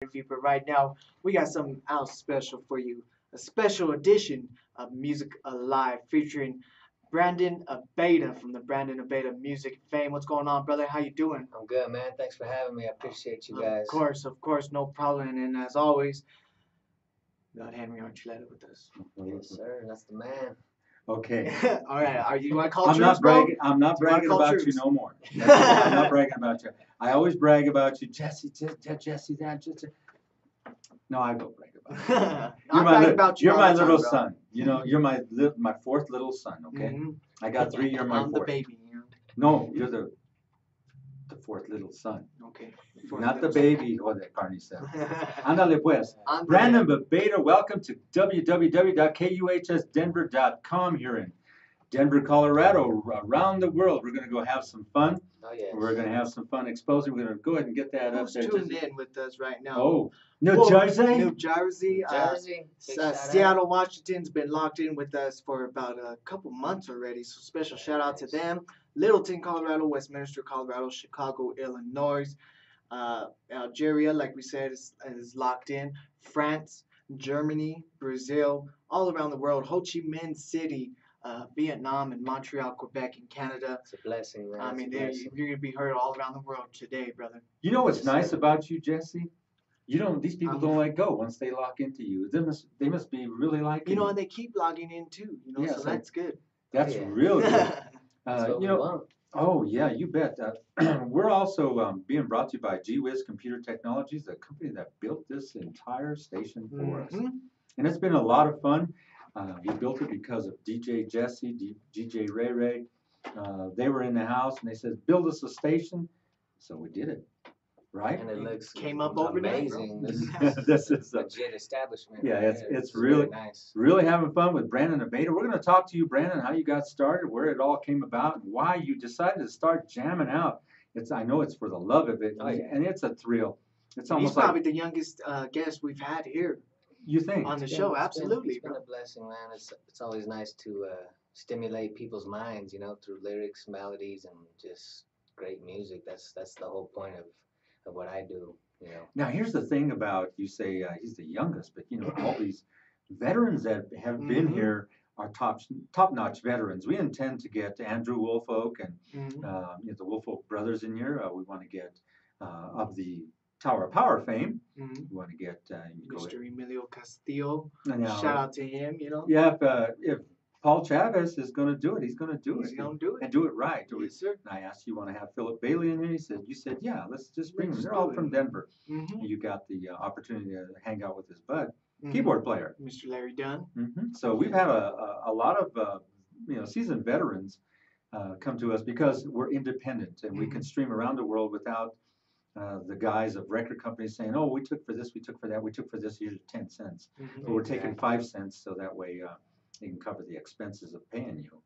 interview, but right now we got something else special for you. A special edition of Music Alive featuring Branden Abeyta from the Branden Abeyta Music fame. What's going on, brother? How you doing? I'm good, man. Thanks for having me. I appreciate you Of guys. of course, no problem. And as always, God Henry Archuleta with us. Yes, sir. That's the man. Okay. All right, are you want to call I'm troops, not bro? bragging. I'm not Do you wanna bragging call about troops? you no more. I'm not bragging about you. I always brag about you, Jesse. Jesse, that. Jesse. No, I don't brag about you. I'm bragging about you You're all my the time, little bro. son. You know, you're my fourth little son. Okay. Mhm. I got three. You're my I'm the fourth. baby. You know? No, you're the fourth little son. Okay. Not the baby. Oh, that Carney said. Ándale pues. I'm Branden Abeyta, welcome to www.kuhsdenver.com here in Denver, Colorado, around the world. We're going to go have some fun. Oh, yeah. We're going to have some fun exposing. We're going to go ahead and get that up Who's there. tuned in with us right now? Oh, New Well, Jersey? New Jersey. Jersey. Big shout out. Seattle, Washington's been locked in with us for about a couple months already. So special shout out to them. Littleton, Colorado, Westminster, Colorado, Chicago, Illinois, Algeria, like we said, is locked in. France, Germany, Brazil, all around the world. Ho Chi Minh City, Vietnam, and Montreal, Quebec, and Canada. It's a blessing, man. I mean, It's a blessing. you're gonna be heard all around the world today, brother. You know what's Yes, nice sir. about you, Jesse? These people don't let go once they lock into you. They must be really liking You know, you. and they keep logging in too. You know, Yeah, so so- that's good. That's Yeah. real good. That's what we You know, want. oh yeah, you bet. We're also being brought to you by GWiz Computer Technologies, the company that built this entire station for us. Mhm. And it's been a lot of fun. We built it because of DJ Jesse, DJ Ray Ray. They were in the house and they said, build us a station. So we did it, right? And it looks Came up overnight, bro. amazing. This is a legit establishment. yeah, right it's here. really- nice. really having fun with Branden Abeyta. We're going to talk to you, Branden, how you got started, where it all came about, and why you decided to start jamming out. I know it's for the love of it, Oh, yeah. and it's a thrill. It's He's almost probably like the youngest guest we've had here you think. on the It's show. been- Absolutely, It's been bro. a blessing, man. It's always nice to stimulate people's minds, you know, through lyrics, melodies, and just great music. That's the whole point of what I do, you know. Now, here's the thing about you say he's the youngest, but you know all these veterans that have been Mhm. here are top-notch veterans. We intend to get Andrew Woolfolk and Mhm. the Woolfolk brothers in here. We want to get of the Tower of Power fame. Mhm. We want to get Mr. Emilio Castillo. Now, Shout out to him. You know. yeah, if Paul Chavez is going to do it, he's going to do He's it gonna do it. and do it right. Yes, sir. And I asked you want to have Philip Bailey in here. You said, yeah, let's just bring them. Let's They're do all it. from Denver. Mhm. You got the opportunity to hang out with his bud, Mhm. keyboard player. Mr. Larry Dunn. So we've had a lot of seasoned veterans come to us because we're independent and we can stream around the world without the guys of record companies saying, "Oh, we took for this, we took for that, we took for this. Here's 10 cents." Mhm. But we're taking 5 cents so that way they can cover the expenses of paying you.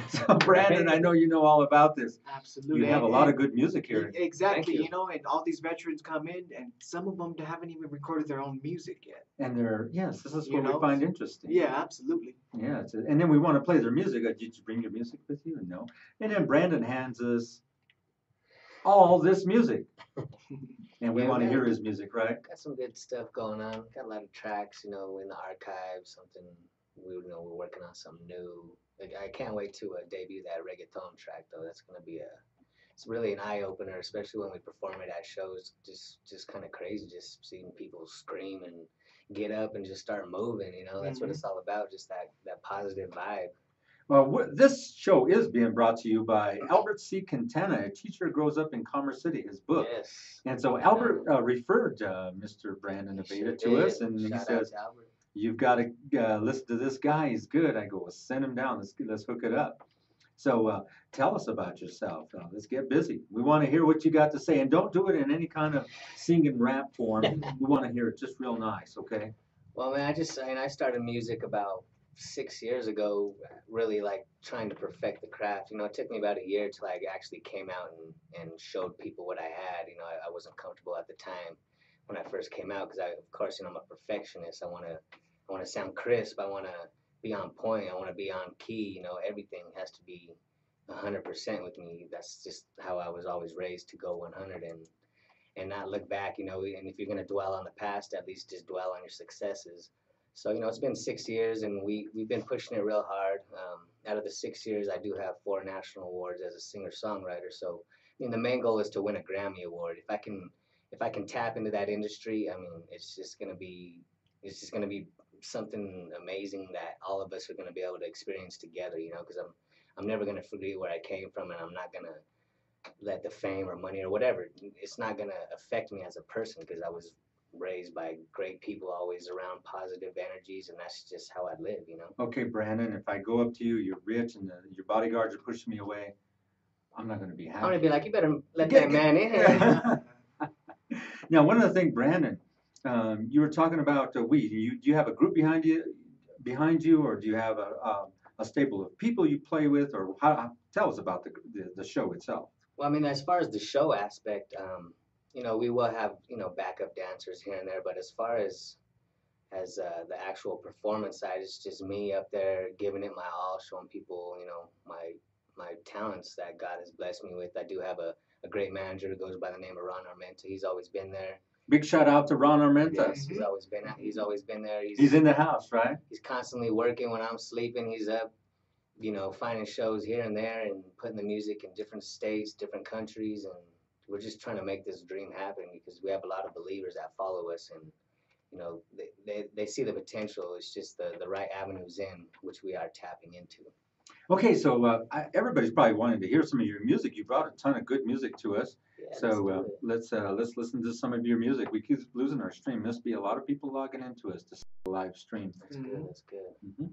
So Branden, I know you know all about this. Absolutely. You have a lot of good music here. Exactly. Thank you. You know, and all these veterans come in, and some of them haven't even recorded their own music yet. And this is You what know? we find interesting. Yeah, absolutely. Yeah, and then we want to play their music. Did you bring your music with you? No. And then Branden hands us all this music. And we Yeah, want to man. hear his music, right? Got some good stuff going on. Got a lot of tracks, you know, in the archives. Something we're working on something new. Like, I can't wait to debut that reggaeton track though. That's gonna be it's really an eye opener, especially when we perform it at shows. Just kind of crazy, just seeing people scream and get up and just start moving. You know, that's what it's all about. Just that positive vibe. Well, this show is being brought to you by Albert C. Quintana, a teacher who grows up in Commerce City, his book. Yes. And so Albert referred Mr. Branden Abeyta to us, and he Shout out says, to Albert. "You've got to listen to this guy. He's good." I go, "Well, send him down. Let's hook it up." So tell us about yourself. Let's get busy. We want to hear what you got to say, and don't do it in any kind of singing rap form. We want to hear it just real nice, okay? Well, man, I started music about 6 years ago, really like trying to perfect the craft. You know, it took me about a year till I actually came out and showed people what I had. You know, I wasn't comfortable at the time when I first came out because of course, you know, I'm a perfectionist. I want to sound crisp. I want to be on point. I want to be on key. You know, everything has to be 100% with me. That's just how I was always raised, to go 100. and not look back, and if you're going to dwell on the past, at least just dwell on your successes. So, it's been 6 years, and we've been pushing it real hard. Out of the 6 years, I do have 4 national awards as a singer-songwriter. So, the main goal is to win a Grammy Award. If I can tap into that industry, it's just gonna be something amazing that all of us are gonna be able to experience together. Because I'm never gonna forget where I came from, and I'm not gonna let the fame or money or whatever. It's not gonna affect me as a person because I was raised by great people, always around positive energies, and that's just how I live. Okay, Brandon, if I go up to you, you're rich, and your bodyguards are pushing me away, I'm not going to be happy. I'm gonna be like, you better let that man in. Now, one other thing, Brandon, you were talking about weed. Do you have a group behind you, or do you have a stable of people you play with, or tell us about the show itself? Well, as far as the show aspect, we will have backup dancers here and there, but as far as the actual performance side, it's just me up there giving it my all, showing people my talents that God has blessed me with. I do have a great manager who goes by the name of Ron Armenta. He's always been there. Big shout out to Ron Armenta. Yes, he's always been there. He's in the house, right? He's constantly working when I'm sleeping. He's up, finding shows here and there and putting the music in different states, different countries, and we're just trying to make this dream happen because we have a lot of believers that follow us, and they see the potential. It's just the right avenues in which we are tapping into. Okay, so everybody's probably wanting to hear some of your music. You brought a ton of good music to us. Yeah, So let's listen to some of your music. We keep losing our stream. Must be a lot of people logging into us to see the live stream. That's good. That's good. Mm-hmm.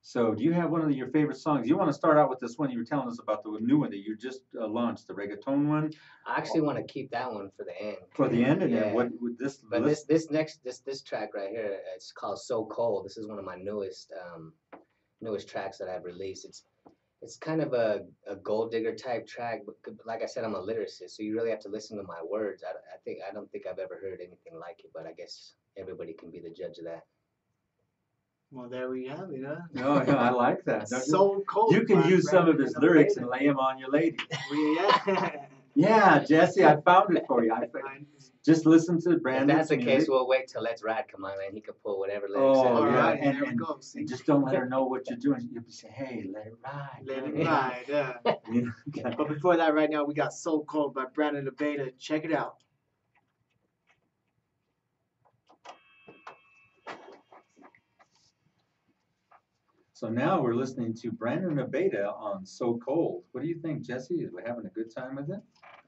So do you have one of your favorite songs? You want to start out with this one you were telling us about, the new one that you just launched, the reggaeton one? I actually want to keep that one for the end. For the end, and then what would this? But this track right here, it's called "So Cold." This is one of my newest tracks that I've released. It's kind of a gold digger type track, but like I said, I'm a lyricist, so you really have to listen to my words. I don't think I've ever heard anything like it, but I guess everybody can be the judge of that. Well, there we have it, huh? No, I like that. So cold. You can use some of his lyrics and lay them on your lady. Yeah. Yeah, Jesse, I found it for you. Just listen to Brandon's If that's the music. case, we'll wait till Let's Ride come on, and he can pull whatever lyrics. Oh, All yeah, right, and, there we and, go. and just don't let her know what you're doing. You'll say, hey, let it ride. Let it ride, yeah. But before that, right now, we got So Cold by Branden Abeyta. Check it out. So now we're listening to Branden Abeyta on So Cold. What do you think, Jesse? Is we having a good time with it?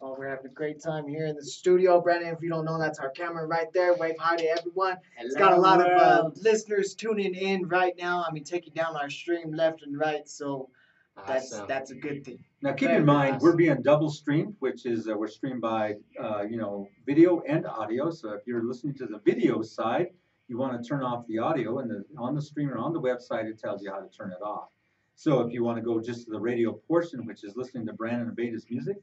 Oh, we're having a great time here in the studio. Brandon, if you don't know, that's our camera right there. Wave hi to everyone. It's got a lot of listeners tuning in right now. Taking down our stream left and right. So Awesome. that's a good thing. Now keep Very in mind, awesome. we're being double streamed, which is we're streamed by video and audio. So if you're listening to the video side, you want to turn off the audio, and on the stream or on the website, it tells you how to turn it off. So if you want to go just to the radio portion, which is listening to Branden Abeyta's music,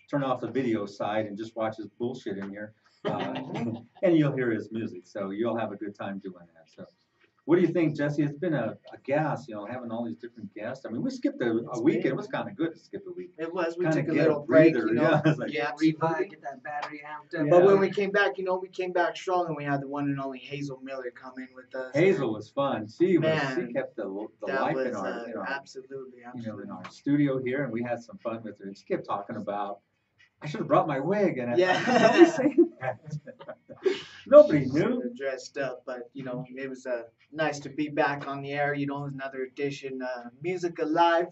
turn off the video side and just watch his bullshit in here, and you'll hear his music. So you'll have a good time doing that. So what do you think, Jesse? It's been a gas, having all these different guests. We skipped a week. It was kind of good to skip a week. It was. We Kinda took a get a little break, breather, yeah. It's like- yeah, Revive, get that battery amped up. Yeah. But when we came back, we came back strong, and we had the one and only Hazel Miller come in with us. Hazel was fun. She Man, kept the That life was in our absolutely. in our studio here, and we had some fun with her. And she kept talking about, I should have brought my wig, and nobody saying that. Nobody knew. Dressed up, but it was nice to be back on the air. Another edition, Music Alive.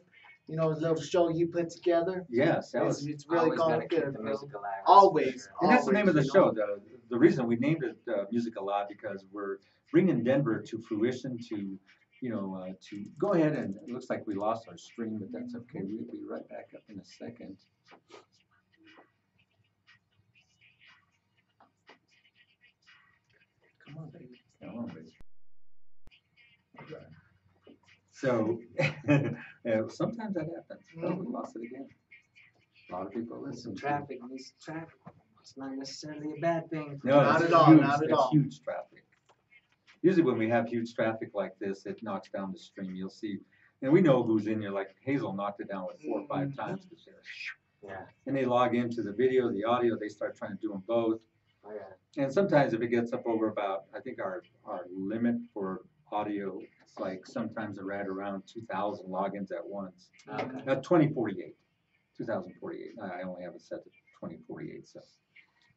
A little show you put together. Yes, that was. It's really Always going gotta keep good. the Bro. music alive. Always. And that's the name of the always, show. The reason we named it Music Alive, because we're bringing Denver to fruition to go ahead, and it looks like we lost our stream, but that's okay. We'll be right back up in a second. Come on, baby. Come on, baby. So sometimes that happens. Oh, we lost it again. A lot of people listen. Traffic. It's not necessarily a bad thing. No, Not it's at all, huge. not at It's all. huge traffic. Usually when we have huge traffic like this, it knocks down the stream. You'll see, and we know who's in here. Like Hazel knocked it down with 4 or 5 times. Yeah. And they log into the video, the audio, they start trying to do them both. Oh yeah. And sometimes if it gets up over about, I think our limit for audio, it's like sometimes they're right around 2,000 logins at once. Okay. 2048, 2048. I only have it set to 2048. So,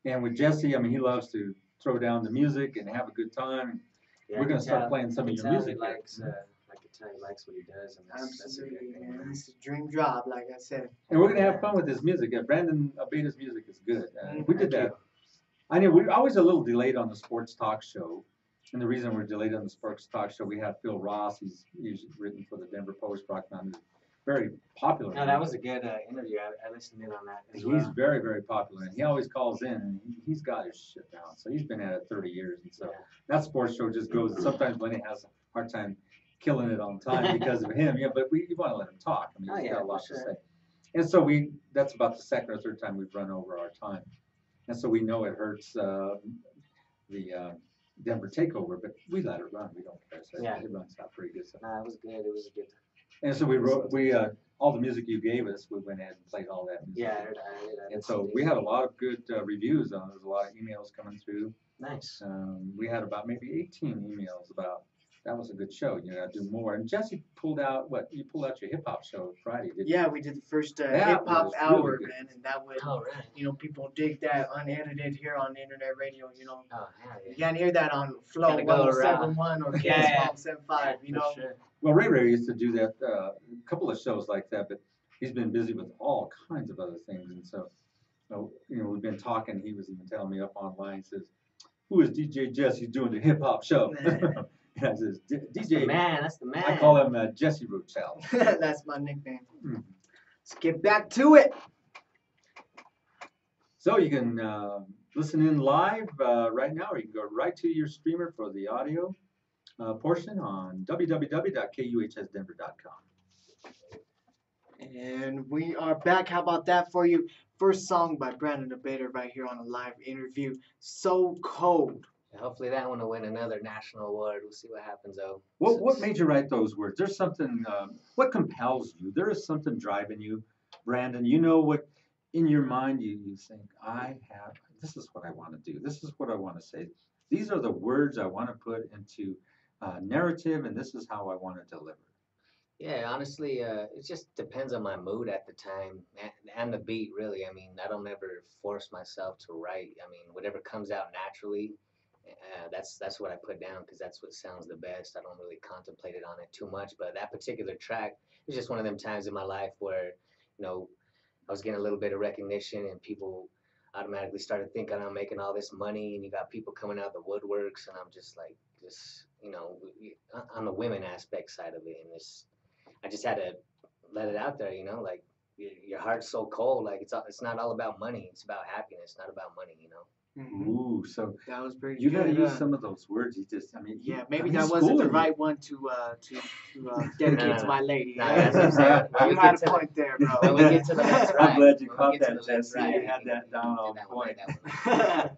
and with Jesse, I mean, he loves to throw down the music and have a good time. Yeah, We're gonna start playing some of your music. He likes, I can tell he likes what he does, and that's a good Absolutely, thing. man. It's a dream job, like I said. And we're gonna have fun with his music. Branden Abeyta's music is good. We did Thank that. you. I know we're always a little delayed on the sports talk show, and the reason we're delayed on the sports talk show, we had Phil Ross. He's written for the Denver Post, Rock Mountain, very popular. No, that was a good interview. I listened in on that as well. He's very, very popular, and he always calls in, and he's got his shit down. So he's been at it 30 years, and so that sports show just goes. Sometimes Lenny has a hard time killing it on time because of him. Yeah, but you want to let him talk. I mean, he's got a lot to say. And so that's about the second or third time we've run over our time. And so we know it hurts the Denver takeover, but we let it run. We don't care. So it runs out pretty good. So. Nah, it was good. It was a good. And so all the music you gave us, we went ahead and played all that music. Yeah, I heard that. And so we had a lot of good reviews on it. There's a lot of emails coming through. Nice. We had about maybe 18 emails about that was a good show. You got to do more. And Jesse pulled out you pulled out your hip hop show Friday, didn't you? Yeah, we did the first hip That hop was hour, really good. man, and that would, Oh, right. you know, people dig that unedited here on internet radio. You know, Oh, hell you yeah. can't hear that on Flow Gotta go 1071 or KS Yeah. 1075. You know, Sure. Well, Ray used to do that, a couple of shows like that, but he's been busy with all kinds of other things. And so, we've been talking. He was even telling me up online, says, who is DJ Jesse doing the hip hop show? And I says, DJ. That's the man. I call him Jesse Rochelle. that's my nickname. Let's get back to it. So you can listen in live right now, or you can go right to your streamer for the audio portion on www.kuhsdenver.com. And we are back. How about that for you? First song by Branden Abeyta right here on a live interview. So Cold. Hopefully that one will win another national award. We'll see what happens, though. What made you write those words? There's something, what compels you? There is something driving you, Branden. You know what, in your mind, you think, this is what I want to do. This is what I want to say. These are the words I want to put into narrative, and this is how I want to deliver. Yeah, honestly, it just depends on my mood at the time and the beat, really. I mean, I don't ever force myself to write. I mean, whatever comes out naturally, that's what I put down because that's what sounds the best. I don't really contemplate it on it too much, but that particular track is just one of them times in my life where, I was getting a little bit of recognition and people automatically started thinking I'm making all this money, and you got people coming out of the woodworks, and I'm just like, on the women aspect side of it, and I just had to let it out there, like your heart's so cold, like it's not all about money, it's about happiness, not about money, Mm-hmm. Ooh, so that was pretty you good. gotta use some of those words. Maybe that wasn't the right one to dedicate to my lady. No, that's what I'm saying. You had a point there, bro. When we get to the let's ride. I'm glad you When we caught get to that, the let's Jesse. ride, You had that down on point. That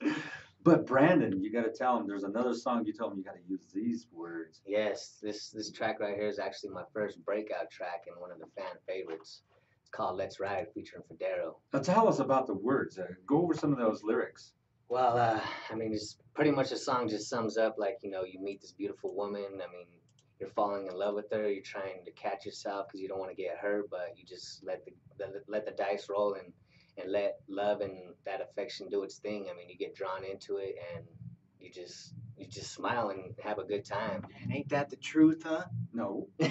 one. But Branden, you got to tell him there's another song you told him you got to use these words. Yes, this track right here is actually my first breakout track and one of the fan favorites. It's called Let's Ride, featuring Federo. Now tell us about the words. Go over some of those lyrics. Well, I mean, it's pretty much a song just sums up like, you meet this beautiful woman. I mean, you're falling in love with her. You're trying to catch yourself because you don't want to get hurt, but you just let the dice roll and let love and that affection do its thing. I mean, you get drawn into it and you just smile and have a good time. And ain't that the truth, huh? No. You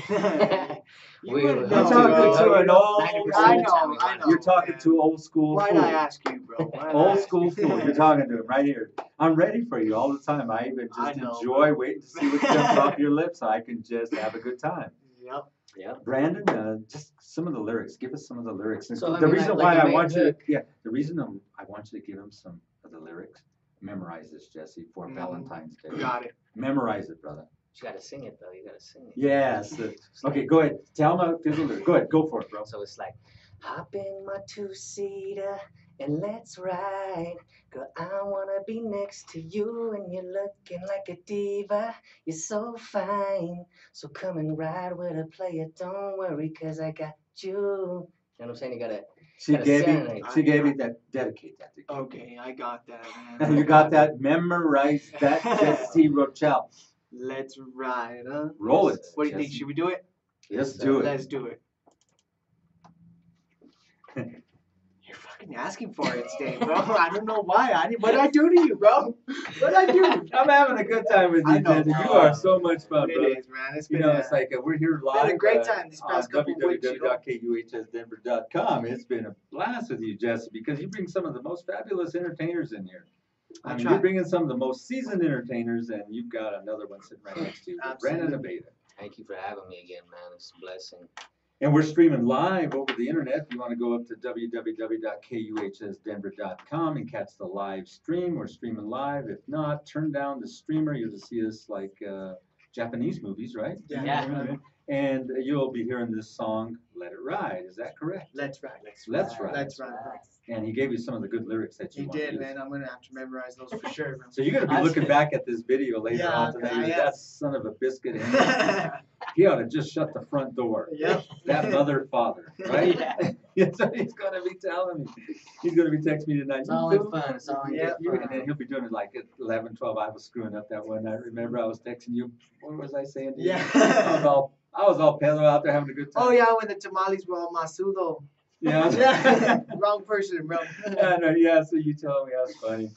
You're wouldn't know, talking bro. to an old. 90% I of the time know, we I want know. You're talking man. to old school. Why'd fool. I ask you, bro? Why'd I Old ask school you? fool. You're talking to him right here. I'm ready for you all the time. I even I just know. enjoy waiting to see what comes off your lips so I can just have a good time. Yep. Yeah. Branden, just some of the lyrics. Give us some of the lyrics. And So, I the mean, reason like why a I main want you hook. to, the reason I want you to give him some of the lyrics, memorize this, Jesse, for Valentine's Day. Got it. Memorize it, brother. You got to sing it, though. You got to sing it. Yes. Okay, go ahead. Tell him the lyrics. Go ahead. Go for it, bro. So it's like, hop in my two-seater and let's ride. Girl, I wanna be next to you and you're looking like a diva. You're so fine. So come and ride with a player. Don't worry, cause I got you. what I'm saying? You gotta. She Gotta gave me. serenade. She gave me that. Dedicate that to you. Okay, I got that, man. You got that? Memorize that, Jesse Rochelle. Let's ride, huh? Roll it. What do you think? Jesse. Should we do it? Let's do it. Let's do it. You're fucking asking for it today, bro. I don't know why. What did I do to you, bro? What did I do? I'm having a good time with I you, know. Jesse. You are so much fun, It brother. is, man. It's You been know, it's like we're here live. been a great time these past couple of weeks, you know. www.kuhsdenver.com. It's been a blast with you, Jesse, because you bring some of the most fabulous entertainers in here. I mean, you're bringing some of the most seasoned entertainers, and you've got another one sitting right next to you, Branden Abeyta. Thank you for having me again, man. It's a blessing. And we're streaming live over the internet. If you want to go up to www.kuhsdenver.com and catch the live stream, we're streaming live. If not, turn down the streamer. You'll see us like Japanese movies, right? Yeah. And you'll be hearing this song, Let It Ride. Is that correct? Let's ride. Let's ride. Let's ride. And he gave you some of the good lyrics that you He want to did, use. man. I'm gonna have to memorize those for sure, bro. So you're gonna be looking back at this video later on tonight. I am. That son of a biscuit. He ought to just shut the front door. Yep. That mother, father, right? Yeah. That's what he's gonna be telling me. He's gonna be texting me tonight. It's all in fun. It's all in Yeah. good And fun. then he'll be doing it like at 11, 12. I was screwing up that one night. Remember, I was texting you. What was I saying to you? Yeah. I was all pedo out there having a good time. Oh yeah, when the tamales were on masudo. Yeah. Yeah. Wrong person, bro. Yeah, so you told me. That's funny.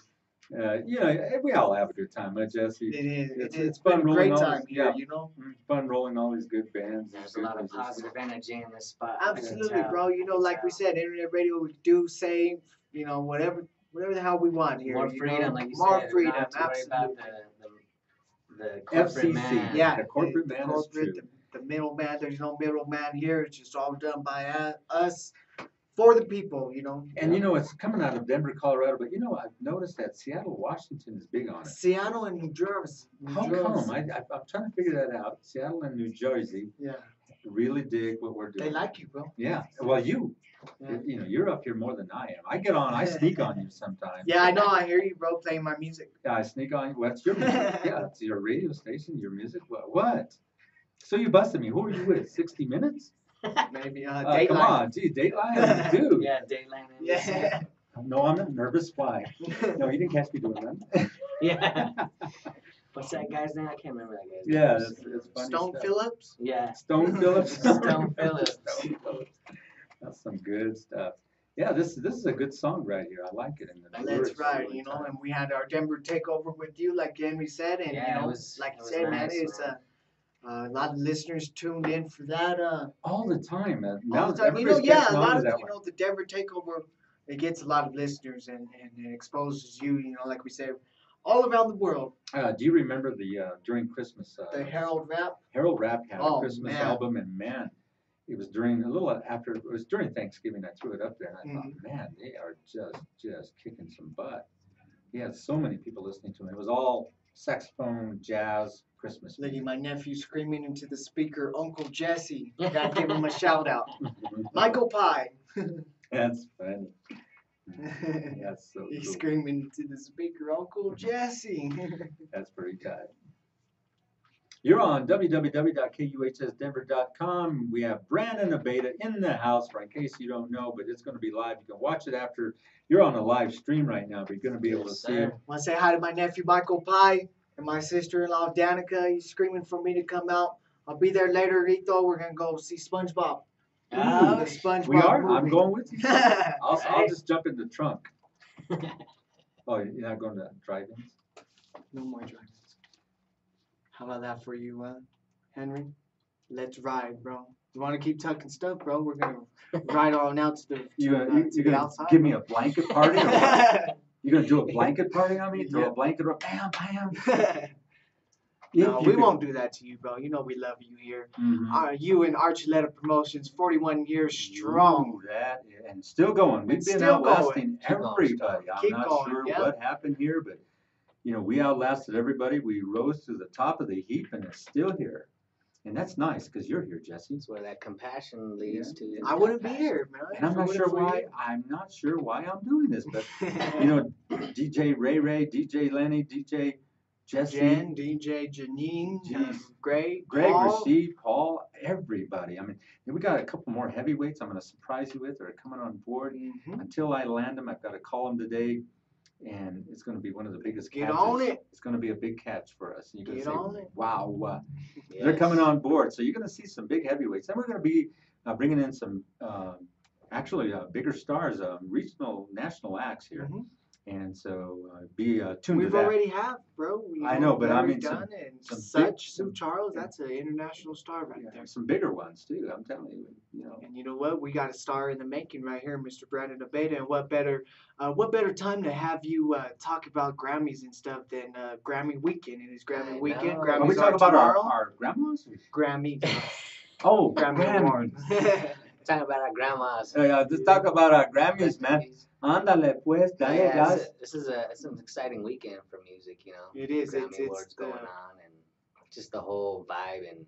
You know, we all have a good time, huh, Jesse? It is. It's been fun a great rolling all time these- here, yeah. you know. It's fun rolling all these good bands. There's these a lot good of musicians. positive energy in this spot. Absolutely, bro. You know, like we said, internet radio, we do say, you know, whatever the hell we want here. More you freedom, know? like you More said. freedom, Not have to worry about absolutely. the corporate FCC. man. Yeah, The corporate man is true. the middleman. There's no middleman here. It's just all done by us, for the people. You know. And you know, it's coming out of Denver, Colorado, but you know, I've noticed that Seattle, Washington is big on it. Seattle and New Jersey. How come? I'm trying to figure that out. Seattle and New Jersey Yeah, really dig what we're doing. they like you, bro. Yeah. Well, you Yeah. know, you're up here more than I am. I get on, I sneak on you sometimes. Yeah, I know. I hear you, bro, playing my music. Yeah, I sneak on you. What's your music? Yeah, it's your radio station, your music. What? So you busted me. Who are you with? 60 Minutes? Maybe Come Dateline. on, gee, Dateline, dude. Yeah, Dayland. Yeah. No, I'm not nervous. Why? No, you didn't catch me doing that. Yeah. What's that guy's name? I can't remember that guy's name. Yeah, it's funny Stone stuff. Phillips. Yeah. Stone Phillips. Stone Phillips. Stone Phillips. That's some good stuff. Yeah, this is a good song right here. I like it. And the That's lyrics are right, really you know, tight. and we had our Denver takeover with you, like Henry said, and Yeah, you it know, was- like it you was said, man, nice, it's man. a lot of listeners tuned in for that. All the time, man. All Now the time, you know, everybody's yeah, a catching on lot to of that you one. know the Denver takeover, it gets a lot of listeners and it exposes you, you know, like we said, all around the world. Do you remember the during Christmas? The Herald Rap. Harold Rapp had a Oh, Christmas man. album, and man, it was during a little after. It was during Thanksgiving. I threw it up there, and I thought, Mm-hmm. man, they are just kicking some butt. He had so many people listening to him. It was all saxophone, jazz, Christmas. Lady, my nephew screaming into the speaker, Uncle Jesse. Gotta give him a shout out. Michael Pye. That's funny. That's so He's cool. screaming into the speaker, Uncle Jesse. That's pretty tight. You're on www.kuhsdenver.com. We have Branden Abeyta in the house, in case you don't know, but it's going to be live. You can watch it after. You're on a live stream right now, but you're going to be able to Yes, see it. Want to say hi to my nephew Michael Pye and my sister-in-law Danica. He's screaming for me to come out. I'll be there later, Rito. We're gonna go see SpongeBob. Oh, The SpongeBob We are. movie. I'm going with you. I'll Right. just jump in the trunk. Oh, you're not going to drive-ins? No more driving. How about that for you, Henry? Let's ride, bro. You want to keep talking stuff, bro? We're gonna ride on out to the You're the gonna outside. give me a blanket party? Or what? You're gonna do a blanket party on me? Throw Yeah. a blanket or bam, bam. No, we won't do that to you, bro. You know we love you here. Mm-hmm. You and Archuleta Promotions, 41 years strong. Ooh, that and still going. We've It's been still going. outlasting Keep going, everybody. I'm Keep not going, sure yeah. what happened here, but you know, we outlasted everybody. We rose to the top of the heap, and it's still here. And that's nice because you're here, Jesse. That's where that compassion leads to. I wouldn't be here, man. And I'm not sure why. I'm not sure why I'm doing this, but you know, DJ Ray, DJ Lenny, DJ Jesse, Jen, DJ, Janine, Jeez. Greg, Greg, Paul. Rashid, Paul, everybody. I mean, we got a couple more heavyweights I'm going to surprise you with. They're coming on board. Mhm. Until I land them, I've got to call them today, and it's going to be one of the biggest Get catches. on it. It's going to be a big catch for us. You're going to Get say, on it. wow, they're coming on board. So you're going to see some big heavyweights. Then we're going to be bringing in some bigger stars, regional, national acts here. Mhm. And so be tuned to We've that. already have, bro. I know, but I Larry mean Dunn some and big- Sue Charles. That's an international star right Yeah, there. some bigger ones too. I'm telling you, And you know what? We got a star in the making right here, Mr. Branden Abeyta. And what better time to have you talk about Grammys and stuff than Grammy weekend? And it's Grammy I weekend. know. Grammys Are we are talking about tomorrow. our grandmas? Grammy. Oh, Grammy Grammys. Awards. Talking about our grandmas. Just talk about our Grammys, man. Ándale, pues, dale Yeah, gas. it's an exciting weekend for music, you know. It is. Grammy It's Awards the, going on, and just the whole vibe and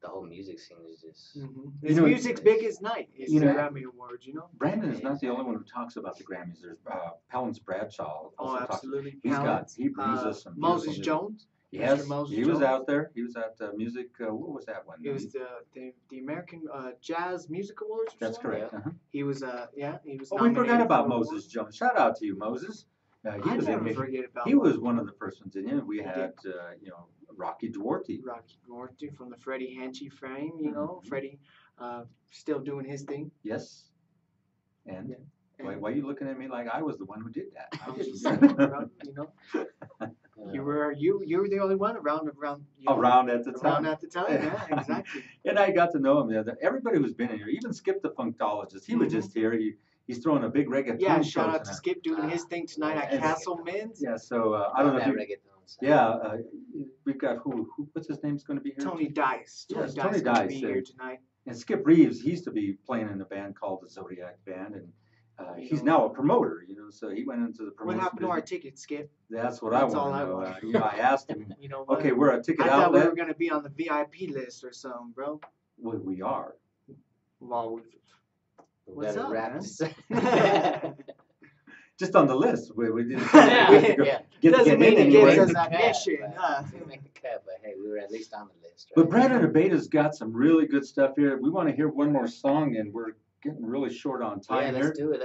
the whole music scene is just. It's know, music's biggest night. It's you the know, Grammy Awards, you know. Brandon is not the only one who talks about the Grammys. There's Palance Bradshaw. Oh, Also talks. absolutely. He brings us some Moses beautiful music. Jones. Yes, Mr. Moses he was Jones. out there. He was at music. What was that one? It was the American Jazz Music Awards. Or That's something? correct. Uh-huh. He was he was. Oh, we forgot nominated about for Moses awards. Jones. Shout out to you, Moses. He I was never in. forget about. He was one of the first ones in it. We He had Rocky Duarte. Rocky Duarte from the Freddie Henchy frame. You know, Freddie still doing his thing. Yes. And And why are you looking at me like I was the one who did that? I I was just didn't. saying, bro, you know, you were the only one around. You know, Around at the around time. at the time. Yeah, exactly. And I got to know him. Everybody who's been in here, even Skip the Funktologist, he was just here. He's throwing a big reggaeton Yeah, show shout out to tonight. Skip doing his thing tonight at and- Castle Men's. Yeah, so I don't know if that you. reggaeton sound. Yeah, we've got who? What's his name's going to be here? Tony Dice. Yes, Tony Tony Dice gonna Dice, be here tonight. And Skip Reeves, he used to be playing in a band called the Zodiac Band, and he's now a promoter. So he went into the What promotion. happened to our business. tickets, Skip? That's what That's I all want I to know. want. I asked him. You know what? Okay, we're a ticket I thought we outlet. were gonna be on the VIP list or something, bro. Well, we are. Well, We What's better up, wrap man? this up. Just on the list. We didn't Yeah, get doesn't in mean it anyway. gives us Cut, admission. but- Didn't make the cut, but hey, we were at least on the list, right? But Branden Abeyta's got some really good stuff here. We want to hear one more song, and we're getting really short on time Yeah, here. let's do it.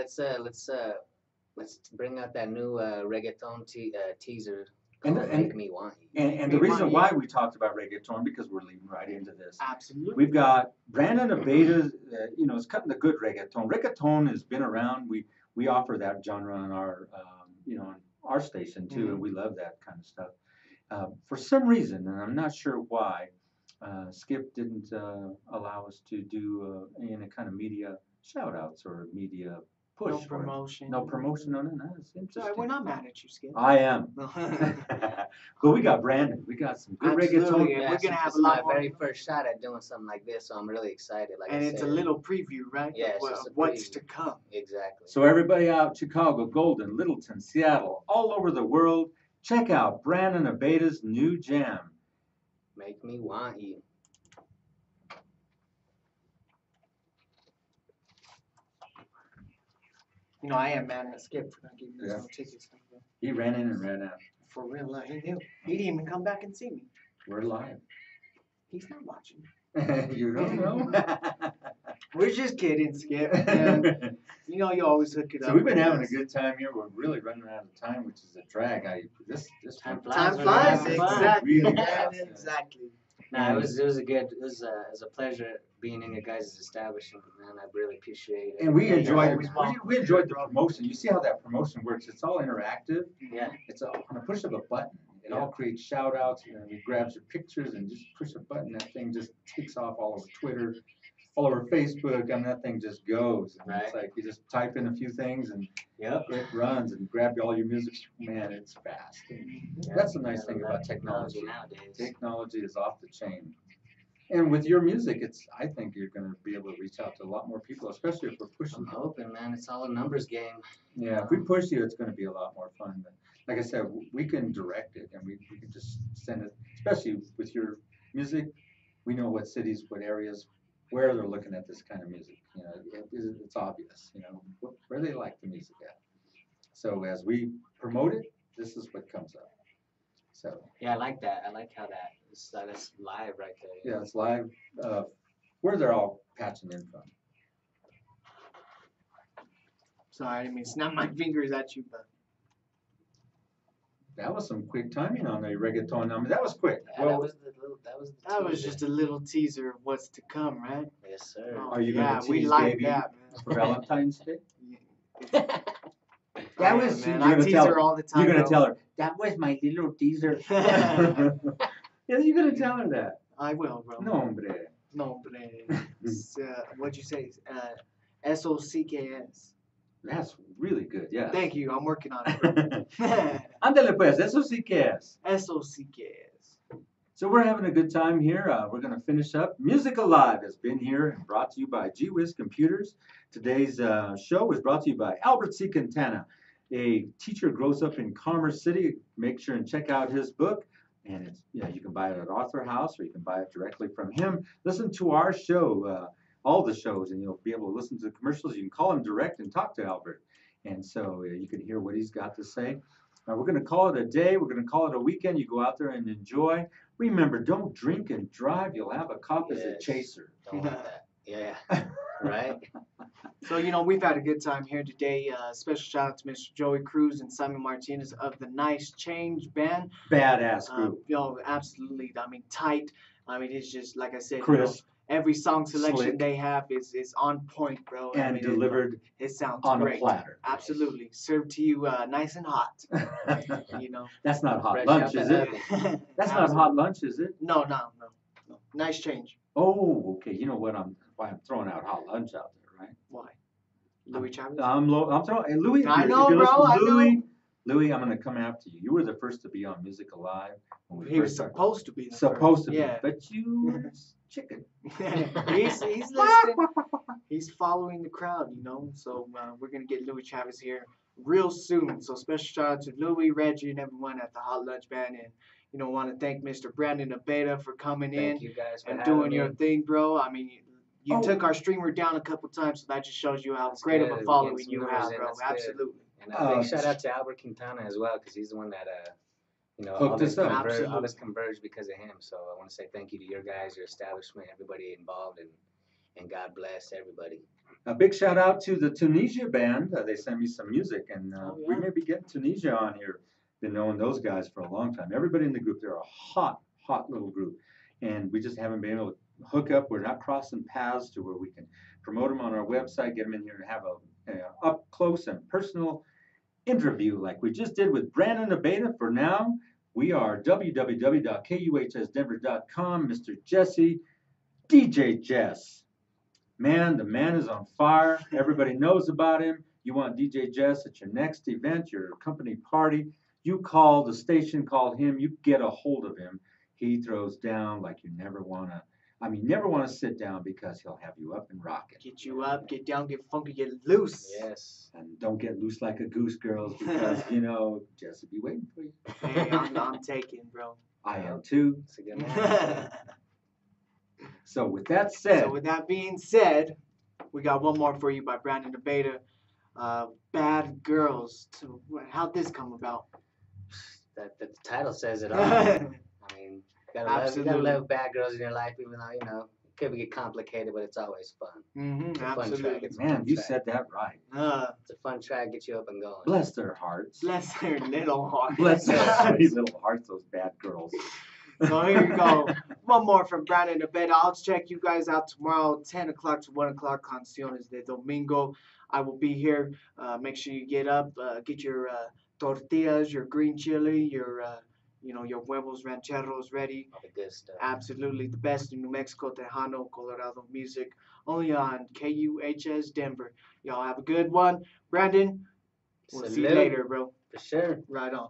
Let's bring out that new reggaeton teaser. And- called and- Make Me Want You. And the Me reason want why you. we talked about reggaeton, because we're leading right into this. Absolutely. We've got Branden Abeyta, is cutting the good reggaeton. Reggaeton has been around. We offer that genre on our, on our station too, and we love that kind of stuff. For some reason, and I'm not sure why, Skip didn't allow us to do any kind of media shout-outs or media push. No for it. promotion. No promotion. No. It's Sorry, interesting. we're not mad at you, Skip. I am. But we got Branden. We got some good Absolutely. reggaeton. And we're gonna have this a is lot my more. very first shot at doing something like this, so I'm really excited. Like And I it's said, a little preview, right? Yeah, of it's just a what's preview. to come. Exactly. So everybody out Chicago, Golden, Littleton, Seattle, all over the world, check out Branden Abeyta's new jam. Make Me Want You. You know, I am mad at Skip for not giving us Yeah. no tickets. He ran in and ran out. For real, he knew. He didn't even come back and see me. We're live. He's not watching. You don't know. We're just kidding, Skip. And, you know, you always hook it up. So we've been with having a us. good time here. We're really running out of time, which is a drag. This Time one- Time Flies flies, when you're having fun. exactly. Really Yeah, fast. exactly. No, it was a pleasure being in your guys' establishment, man. I really appreciate it. And we Yeah, enjoyed always welcome. we enjoyed the promotion. You see how that promotion works? It's all interactive. Yeah. It's on a push of a button. It all creates shout outs, it grabs your pictures and just push a button. That thing just takes off all over Twitter, all over Facebook. That thing just goes. And It's Right. like you just type in a few things and Yep. it runs and grab all your music. Man, it's fast. That's the nice thing about technology. nowadays. Technology is off the chain. And with your music, I think you're going to be able to reach out to a lot more people, especially if we're pushing I'm hoping, man. It's all a numbers game. Yeah, if we push you, it's going to be a lot more fun. But like I said, we can direct it and we can just send it, especially with your music. We know what cities, what areas, where they're looking at this kind of music. It's obvious, where they like the music at. So as we promote it, this is what comes up. So Yeah, I like that. I like how that's live right there. yeah, it's live. Where they're all patching in from. Sorry, I didn't mean to snap my fingers at you, but That was some quick timing on the reggaeton number. That was quick. Yeah, Well, that was teaser. just a little teaser of what's to come, right? Yes, sir. Oh, Are you yeah, gonna we tease like baby that, for Valentine's Day? man. That Oh, was man. you're I gonna tease tell her her. all the time. You're gonna bro. tell her that was my little teaser. Yeah, you're gonna tell her that. I will, bro. No, hombre. No, but what'd you say? SOCKS. That's really good. Yeah. Thank you. I'm working on it, bro. Ándale pues, eso sí que es. SOCKS. So we're having a good time here. We're going to finish up. Music Alive has been here and brought to you by GWIS Computers. Today's show is brought to you by Albert C. Quintana, a teacher who grows up in Commerce City. Make sure and check out his book. And it's, you can buy it at Author House or you can buy it directly from him. Listen to our show, all the shows, and you'll be able to listen to the commercials. You can call him direct and talk to Albert. And so you can hear what he's got to say. We're going to call it a day. We're going to call it a weekend. You go out there and enjoy. Remember, don't drink and drive. You'll have a cop as a chaser. Don't want that. Yeah. Right? So, we've had a good time here today. Special shout out to Mr. Joey Cruz and Simon Martinez of the Nice Change Band. Badass group. Absolutely. Tight. It's just, like I said, Crisp. Every song selection Slick. they have is on point, bro. And delivered it sounds on great. a platter. Absolutely. Served to you nice and hot. That's not hot Fresh lunch, out the is it? oven. That's not hot lunch, is it? No. Nice change. Oh, okay. You know what? Why I'm throwing out hot lunch out there, right? Why? Louis Chavez? I'm throwing. Hey, Louis, I if know, you're bro, listening, I know. Louis, I'm gonna come after you. You were the first to be on Music Alive when we He was first started. supposed to be. The Supposed first. to be, Yeah. but you were chicken. he's listening. He's following the crowd, So we're gonna get Louis Chavez here real soon. So special shout out to Louis, Reggie, and everyone at the Hot Lunch Band, and want to thank Mr. Branden Abeyta for coming Thank in you guys for and having doing me. your thing, bro. You Oh. took our streamer down a couple times, so that just shows you how That's great good. of a We're following getting some you numbers have, in. bro. That's good. Absolutely. And a big shout out to Albert Quintana as well, because he's the one that Hooked us up. all this converged because of him. So I want to say thank you to your guys, your establishment, everybody involved, and God bless everybody. A big shout out to the Tunisia band. They sent me some music, and we yeah. may be getting Tunisia on here. Been knowing those guys for a long time. Everybody in the group, they're a hot little group, and we just haven't been able to hook up. We're not crossing paths to where we can promote them on our website, get them in here and have a up close and personal interview like we just did with Branden Abeyta. For now, we are www.kuhsdenver.com. Mr. Jesse, DJ Jess. Man, the man is on fire. Everybody knows about him. You want DJ Jess at your next event, your company party, you call the station, call him, you get a hold of him. He throws down like you never want to. Never want to sit down because he'll have you up and rocking. Get you up, get down, get funky, get loose. Yes. And don't get loose like a goose, girls, because, Jess will be waiting for you. Hey, I'm taking, bro. I am too. It's a good man. So with that said, So with that being said, we got one more for you by Branden Abeyta. Bad Girls. So how'd this come about? The title says it all. I mean, you gotta Absolutely. love bad girls in your life, even though, it could get complicated, but it's always fun. Mm-hmm, Fun track. absolutely. It's a man, fun you track. said that right. It's a fun track, get you up and going. Bless their hearts. Bless their little heart. Bless their sweet little hearts, those bad girls. So here you go. One more from Branden Abeyta. I'll check you guys out tomorrow, 10 o'clock to 1 o'clock, Canciones de Domingo. I will be here. Make sure you get up, get your tortillas, your green chili, your huevos rancheros ready. All the good stuff. Absolutely the best in New Mexico, Tejano, Colorado music. Only on KUHS Denver. Y'all have a good one. Branden, we'll see you Salute. later, bro. For sure. Right on.